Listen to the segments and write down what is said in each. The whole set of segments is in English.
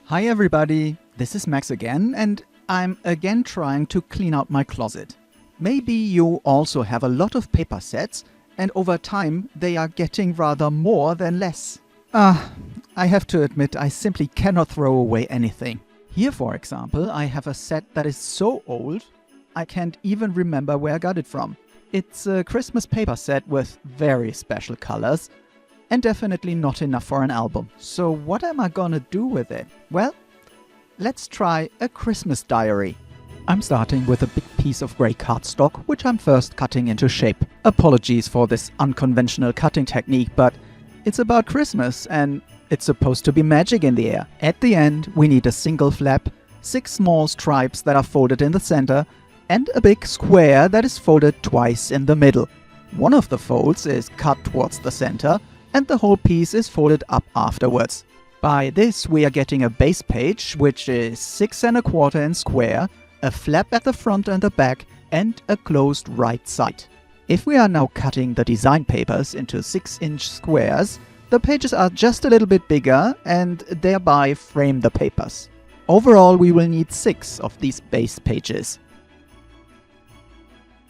Hi everybody, this is Max again, and I'm again trying to clean out my closet. Maybe you also have a lot of paper sets, and over time they are getting rather more than less. I have to admit I simply cannot throw away anything. Here, for example, I have a set that is so old I can't even remember where I got it from. It's a Christmas paper set with very special colors, and definitely not enough for an album. So what am I gonna do with it? Well, let's try a Christmas diary. I'm starting with a big piece of grey cardstock, which I'm first cutting into shape. Apologies for this unconventional cutting technique, but it's about Christmas and it's supposed to be magic in the air. At the end, we need a single flap, 6 small stripes that are folded in the center, and a big square that is folded twice in the middle. One of the folds is cut towards the center, and the whole piece is folded up afterwards. By this we are getting a base page, which is 6 1/4 in square, a flap at the front and the back, and a closed right side. If we are now cutting the design papers into 6-inch squares, the pages are just a little bit bigger and thereby frame the papers. Overall we will need 6 of these base pages.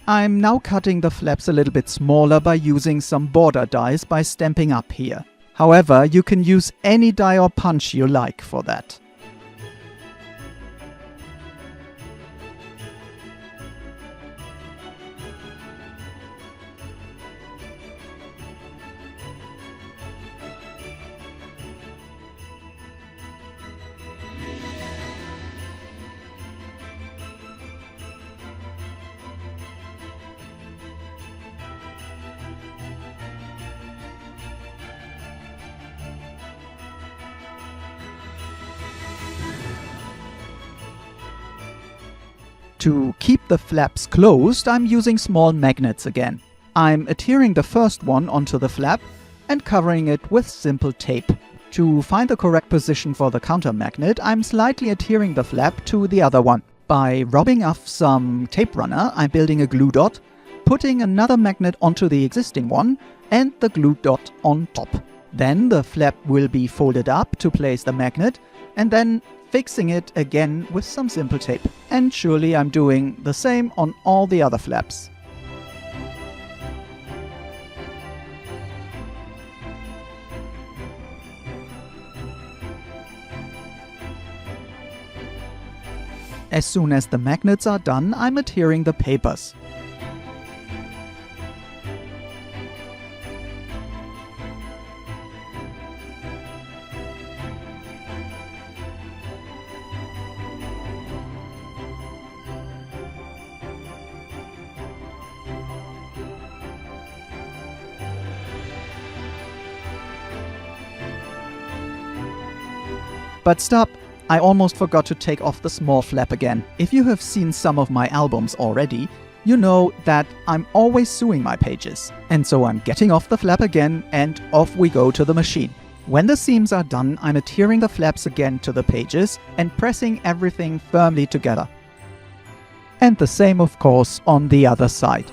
I'm now cutting the flaps a little bit smaller by using some border dies by stamping up here. However, you can use any die or punch you like for that. To keep the flaps closed, I'm using small magnets again. I'm adhering the first one onto the flap and covering it with simple tape. To find the correct position for the counter magnet, I'm slightly adhering the flap to the other one. By rubbing off some tape runner, I'm building a glue dot, putting another magnet onto the existing one and the glue dot on top. Then the flap will be folded up to place the magnet, and then fixing it again with some simple tape. And surely I'm doing the same on all the other flaps. As soon as the magnets are done, I'm adhering the papers. But stop! I almost forgot to take off the small flap again. If you have seen some of my albums already, you know that I'm always sewing my pages. And so I'm getting off the flap again and off we go to the machine. When the seams are done, I'm adhering the flaps again to the pages and pressing everything firmly together. And the same of course on the other side.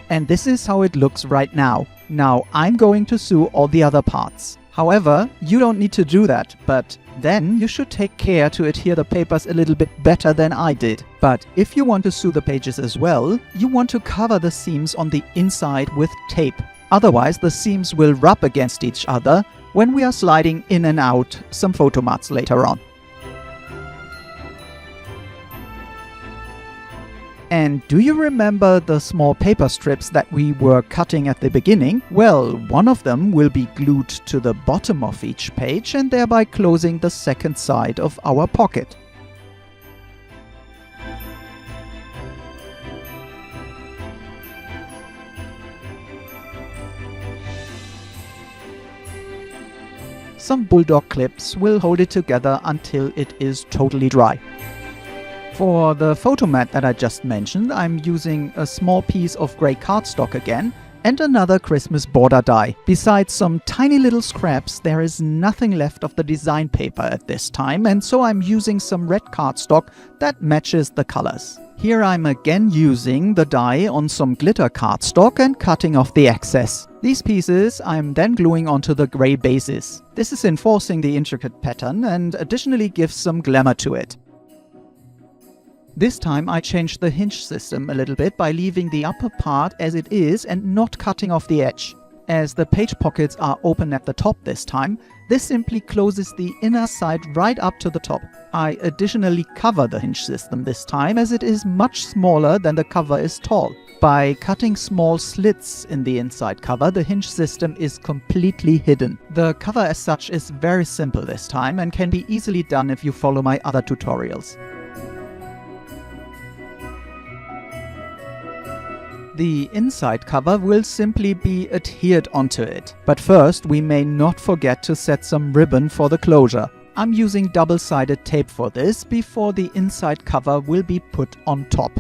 And this is how it looks right now. Now I'm going to sew all the other parts. However, you don't need to do that, but then you should take care to adhere the papers a little bit better than I did. But if you want to sew the pages as well, you want to cover the seams on the inside with tape. Otherwise the seams will rub against each other when we are sliding in and out some photo mats later on. And do you remember the small paper strips that we were cutting at the beginning? Well, one of them will be glued to the bottom of each page and thereby closing the second side of our pocket. Some bulldog clips will hold it together until it is totally dry. For the photo mat that I just mentioned, I'm using a small piece of grey cardstock again and another Christmas border die. Besides some tiny little scraps, there is nothing left of the design paper at this time, and so I'm using some red cardstock that matches the colors. Here I'm again using the die on some glitter cardstock and cutting off the excess. These pieces I'm then gluing onto the grey bases. This is enforcing the intricate pattern and additionally gives some glamour to it. This time I changed the hinge system a little bit by leaving the upper part as it is and not cutting off the edge. As the page pockets are open at the top this time, this simply closes the inner side right up to the top. I additionally cover the hinge system this time as it is much smaller than the cover is tall. By cutting small slits in the inside cover, the hinge system is completely hidden. The cover as such is very simple this time and can be easily done if you follow my other tutorials. The inside cover will simply be adhered onto it. But first, we may not forget to set some ribbon for the closure. I'm using double-sided tape for this before the inside cover will be put on top.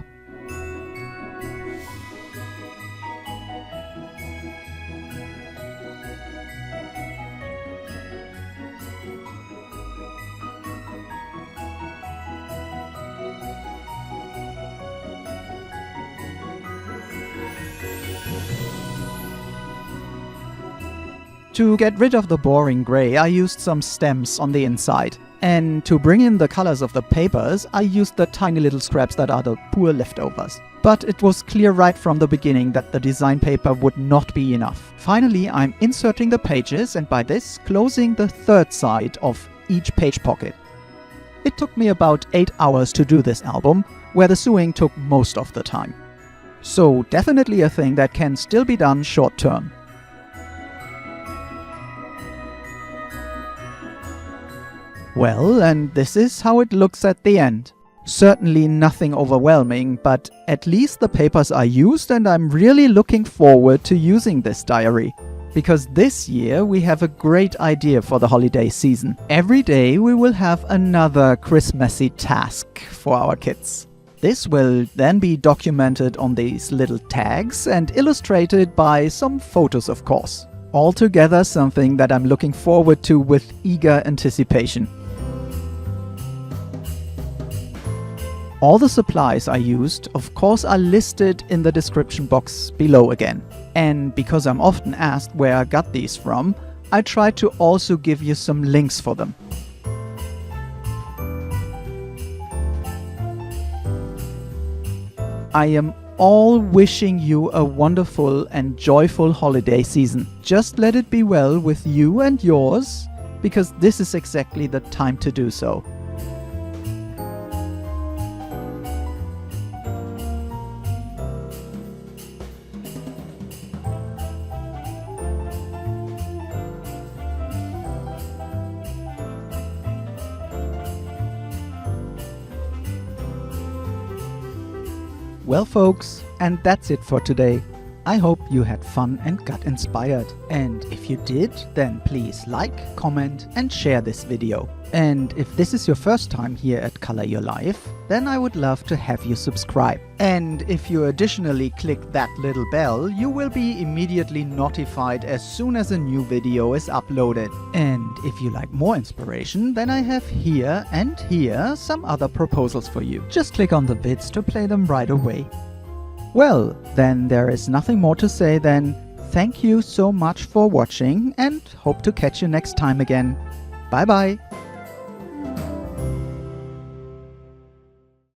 To get rid of the boring grey, I used some stems on the inside. And to bring in the colors of the papers, I used the tiny little scraps that are the poor leftovers. But it was clear right from the beginning that the design paper would not be enough. Finally, I'm inserting the pages and by this closing the third side of each page pocket. It took me about 8 hours to do this album, where the sewing took most of the time. So definitely a thing that can still be done short term. Well, and this is how it looks at the end. Certainly nothing overwhelming, but at least the papers are used and I'm really looking forward to using this diary. Because this year we have a great idea for the holiday season. Every day we will have another Christmassy task for our kids. This will then be documented on these little tags and illustrated by some photos, of course. Altogether something that I'm looking forward to with eager anticipation. All the supplies I used, of course, are listed in the description box below again. And because I'm often asked where I got these from, I try to also give you some links for them. I am all wishing you a wonderful and joyful holiday season. Just let it be well with you and yours, because this is exactly the time to do so. Well folks, and that's it for today. I hope you had fun and got inspired. And if you did, then please like, comment and share this video. And if this is your first time here at Color Your Life, then I would love to have you subscribe. And if you additionally click that little bell, you will be immediately notified as soon as a new video is uploaded. And if you like more inspiration, then I have here and here some other proposals for you. Just click on the vids to play them right away. Well, then there is nothing more to say than thank you so much for watching and hope to catch you next time again. Bye bye!